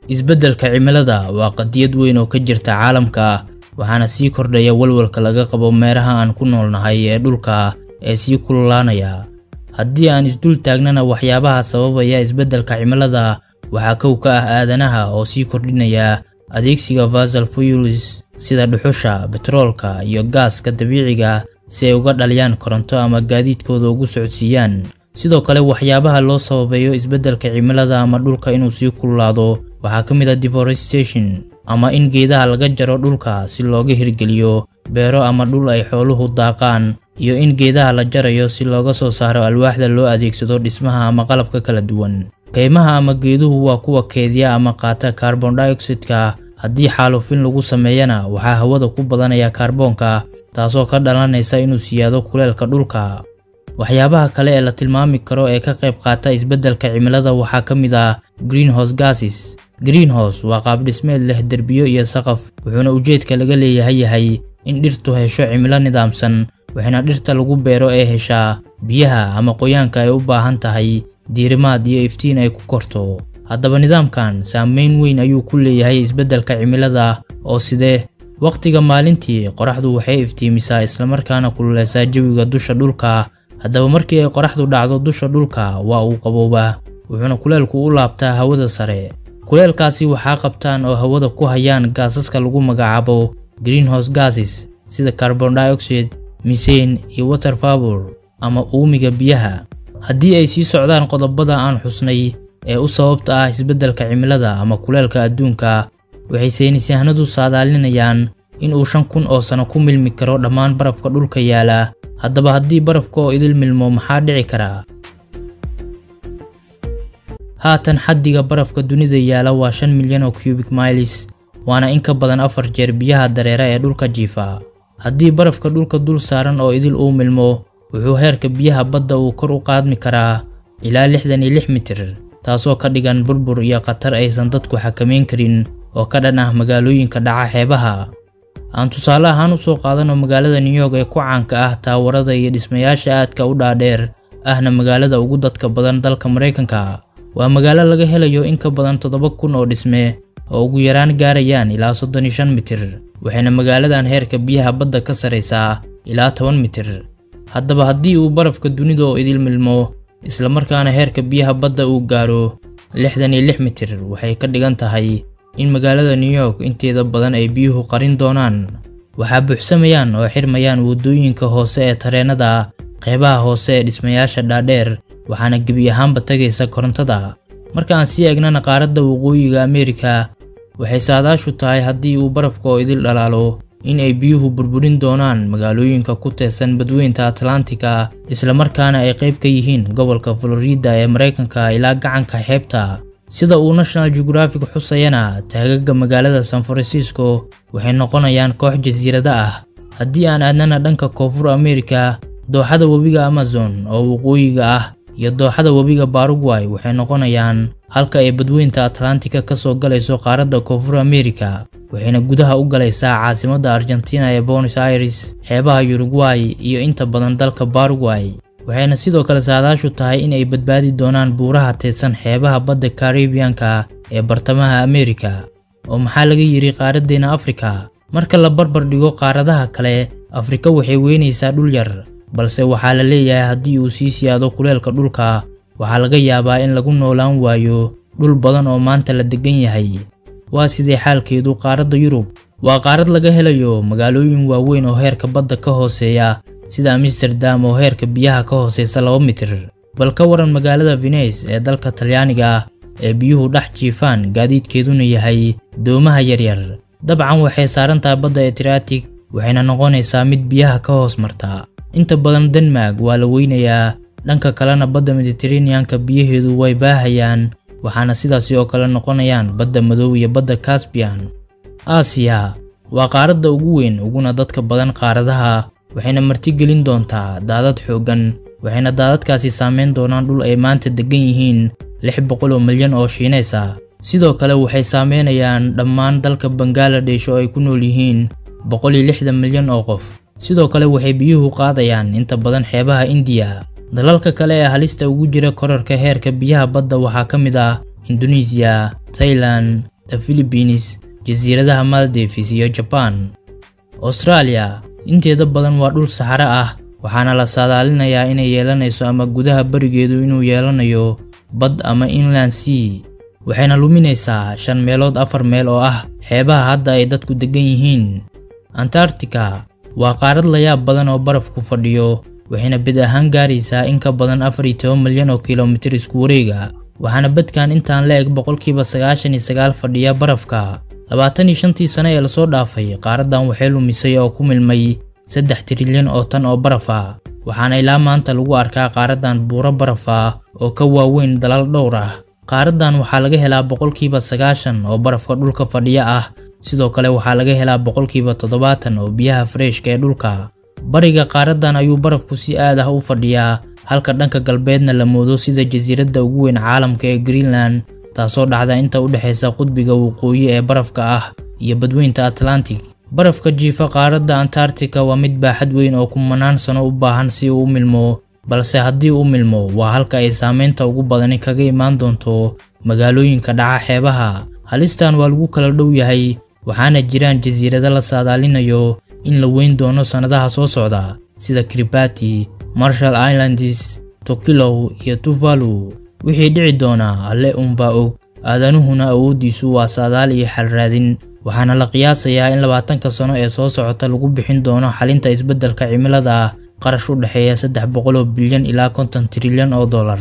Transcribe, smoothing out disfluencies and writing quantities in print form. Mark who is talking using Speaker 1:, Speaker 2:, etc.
Speaker 1: isbeddelka cimilada waa qadiyad weyn oo ka jirta caalamka waxaana sii kordhaya walwalka laga qabo meeraha aan ku noolnahay ee dhulka ee sii kululaanaya. haddii aan isdul taagnana waxyaabaha sababaya isbeddelka cimilada waxaa kow ka ah aadanaha oo sii kordhinaya adeegsiga fossil fuels sida dhuxusha, petroolka iyo gaaska dabiiciga si ay uga dhaliyaan koronto ama gaadiidkooda ugu socodsiiyaan. sidoo kale waxyaabaha loo sababayo isbeddelka cimilada ama dhulka inuu sii kululaado waxaa ka mid ah deforestation ama in geedaha laga jaro dhulka si looga hirgeliyo beero ama dhul ay xooluhu daaqaan, iyo in geedaha la jarayo si looga soo saaro alwaaxda loo adeegsado dhismaha ama qalabka kala duwan. Kaymaha ama geeduhu waa kuwa keediya ama qaata carbon dioxide-ka, haddii xaalufin lagu sameeyana waxaa hawada ku badanaya kaarboonka taasoo ka dhalanaysa inuu siyaado kuleelka dhulka. waxyaabaha kale ee la tilmaami karo ee ka qayb qaata isbeddelka cimilada waxaa ka mid ah greenhouse gases. greenhouse waa qaab dhismeed leh derbiyo iyo saqaf, wuxuuna ujeedka laga leeyahay yahay in dhirtu hesho cimilo nidaamsan, waxaana dhirta lagu beero ee heshaa biyaha ama qoyaanka ay u baahan tahay diirimaad iyo iftiin ay ku korto. haddaba nidaamkan saameyn weyn ayuu ku leeyahay isbeddelka cimilada oo sidee waqtiga maalintii qoraxdu waxay iftiimisaa isla markaana kululeysaa jawiga dusha dhulka. haddaba markii ay qoraxdu dhacdo dusha dhulka waa uu qaboobaa, wuxuuna kuleelku u laabtaa hawada sare. kuleelkaasi waxaa qabtaan oo hawada ku hayaan gaasaska lagu magacaabo greenhouse gases sida carbon dioxide, methane iyo water vapor ama uumiga biyaha. haddii ay sii socdaan qodobada aan xusnay ee u sababta ah isbeddelka cimilada ama kuleelka adduunka, waxay saynisyahanadu saadaalinayaan in uu 5,000 oo sano ku milmi karo dhammaan barafka dhulka yaala. haddaba haddii barafka oo idil milmo maxaa dhici kara? haatan xaddiga barafka dunida yaala waa 5 milyan oo cubic miles, waana in ka badan 4 jeer biyaha dareera ee dhulka jiifa. haddii barafka dhulka dul saaran oo idil uu milmo, wuxuu heerka biyaha badda uu kor u qaadmi karaa ilaa 66 mitir, taasoo ka dhigan burbur iyo khatar aysan dadku xakameyn karin oo ka dhan ah magaalooyinka dhaca xeebaha. aan tusaale ahaan u soo qaadano magaalada New York ee ku caanka ah taawarada iyo dhismayaasha aadka u dhaadheer, ahna magaalada ugu dadka badan dalka Mareykanka. waa magaalo laga helayo in ka badan 7,000 oo dhisme oo ugu yaraan gaarayaan ilaa 35 mitir, waxayna magaaladan heerka biyaha badda ka sareysaa ilaa 10 mitir. haddaba haddii uu barafka dunida oo idil milmo isla markaana heerka biyaha badda uu gaaro 66 mitir, waxay ka dhigan tahay in magaalada New York inteeda badan ay biyuhu qarin doonaan. waxaa buuxsamayaan oo xirmayaan wadooyinka hoose ee tareenada, qeybaha hoose ee dhismayaasha dhaadheer, waxaana gebi ahaanba tagaysa korontada. marka aan sii eegnana qaaradda waqooyiga Ameerika, waxay saadaashu tahay haddii uu barafka oo idil dhalaalo in ay biyuhu burburin doonaan magaalooyinka ku teesan badweynta Atlantika, isla markaana ay qayb ka yihiin gobolka Florida ee Mareykanka ilaa gacanka xeebta. sida uu National Geographic xusayana, taagaga magaalada San Francisco waxay noqonayaan koox jasiirada ah. haddii aan aadnana dhanka koonfur Ameerika, dooxada webiga Amazon oo waqooyiga ah iyo dooxada webiga Paraguay waxay noqonayaan halka ay badweynta Atlantika ka soo galayso qaaradda koonfur Ameerika, waxayna gudaha u galaysaa caasimadda Argentina ee Buenos Aires, xeebaha Uruguay iyo inta badan dalka Paraguay. waxayna sidoo kale saadaashu tahay in ay badbaadi doonaan buuraha teedsan xeebaha badda Caribbean-ka ee bartamaha Ameerika. oo maxaa laga yiri qaaraddeena Afrika? marka la barbar dhigo qaaradaha kale, Afrika waxay weynaysaa dhul yar, balse waxaa la leeyahay haddii uu sii siyaado kuleelka dhulka, waxaa laga yaabaa in lagu noolaan waayo dhul badan oo maanta la degan yahay. waa sidee xaalkeedu qaaradda Yurub? waa qaarad laga helayo magaalooyin waaweyn oo heerka badda ka hooseeya sida Amsterdam oo heerka biyaha ka hooseysa 2 mitir. bal ka waran magaalada Venice ee dalka Talyaaniga ee biyuhu dhex jiifaan, gaadiidkeeduna yahay doomaha yaryar. dabcan waxay saaran tahay badda Adriatic, waxayna noqonaysaa mid biyaha ka hoos marta. inta badan Denmark waa la weynayaa, dhanka kalena badda Mediterranean-ka biyaheedu way baahayaan, waxaana sidaas oo kale noqonayaan badda Madow iyo badda Caspian. Aasiya waa qaaradda ugu weyn uguna dadka badan qaaradaha, waxayna martigelin doontaa daadad xooggan, waxayna daadadkaasi saameyn doonaan dhul ay maanta degan yihiin 600 milyan oo Shiineys ah. sidoo kale waxay saameynayaan dhammaan dalka Bangladesh oo ay ku nool yihiin 160 milyan oo qof. sidoo kale waxay biyuhu qaadayaan inta badan xeebaha India. dalalka kale ee halista ugu jira kororka heerka biyaha badda waxaa ka mid ah Indonesia, Thailand, the Philippines, jasiiradaha Maldives iyo Japan. Australia inteeda badan waa dhul saxaro ah, waxaana la saadaalinayaa inay yeelanayso ama gudaha barigeedu inuu yeelanayo bad ama inland sea, waxayna luminaysaa 5 meelood 4 meel oo ah xeebaha hadda ay dadku degan yihiin. Antarctica waa qaarad la yaab badan oo baraf ku fadhiyo, waxayna bid ahaan gaaraysaa in ka badan 14 milyan oo kiiloomitir isku wareega, waxaana badkan intaan la eg 99% fadhiya barafka. 25 sano ee la soo dhaafay, qaaradan waxay lumisay oo ku milmay 3 trilyan oo tan oo baraf ah, waxaana ilaa maanta lagu arkaa qaaradan buuro baraf ah oo ka waaweyn dalal dhowr ah. Qaaradan waxaa laga helaa 90% oo barafka dhulka fadhiya ah, sidoo kale waxaa laga helaa 70% oo biyaha freshka ee dhulka. Bariga qaaradan ayuu barafku si aad ah u fadhiyaa, halka dhanka galbeedna la moodo sida jasiiradda ugu weyn caalamka ee Greenland, taasoo dhacda inta u dhaxaysa qudbiga waqooyi ee barafka ah iyo badweynta Atlantic. Barafka jiifa qaaradda Antarctica waa mid baaxad weyn oo kumanaan sano u baahan si uu u milmo, balse haddii uu milmo waa halka ay saameynta ugu badani kaga imaan doonto magaalooyinka dhaca xeebaha. Halistan waa lagu kala dhow yahay, waxaana jiraan jasiirado la saadaalinayo in la weyn doono sanadaha soo socda sida Kiribati, Marshall Islands, Tokelau iyo Tuvalu. Wixii dhici doona alle unbaa og, aadanuhuna awoodiisu waa saadaal iyo xal raadin, waxaana la qiyaasayaa in 20 sano ee soo socota lagu bixin doono xalinta isbeddelka cimilada qarash u dhaxeeya 300 bilyan ilaa 50 trilyan oo dollar.